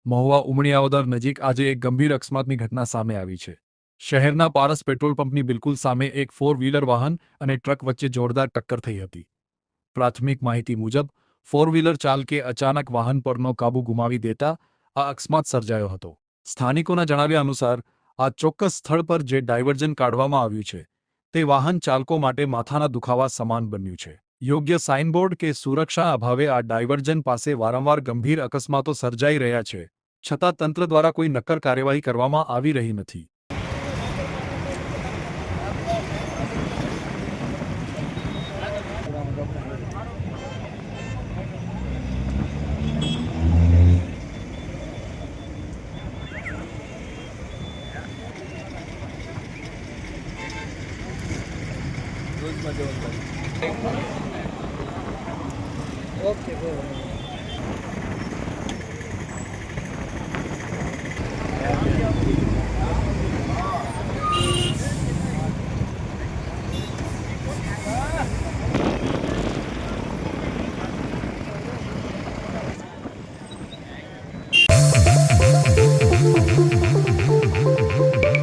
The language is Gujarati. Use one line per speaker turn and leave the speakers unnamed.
મહુવા ઉમણિયાવદર નજીક આજે એક ગંભીર અકસ્માતની ઘટના સામે આવી છે. શહેરના પારસ પેટ્રોલ પંપની બિલકુલ સામે એક ફોર વ્હીલર વાહન અને ટ્રક વચ્ચે જોરદાર ટક્કર થઈ હતી. પ્રાથમિક માહિતી મુજબ ફોર વ્હીલર ચાલકે અચાનક વાહન પરનો કાબુ ગુમાવી દેતા આ અકસ્માત સર્જાયો હતો. સ્થાનિકોના જણાવ્યા અનુસાર આ ચોક્કસ સ્થળ પર જે ડાયવર્ઝન કાઢવામાં આવ્યું છે તે વાહન ચાલકો માટે માથાના દુખાવા સમાન બન્યું છે. યોગ્ય સાઇનબોર્ડ કે સુરક્ષા અભાવે આ ડાયવર્ઝન પાસે વારંવાર ગંભીર અકસ્માતો સર્જાઈ રહ્યા છે, છતાં તંત્ર દ્વારા કોઈ નક્કર કાર્યવાહી કરવામાં આવી રહી નથી.
ઓકે બરાબર.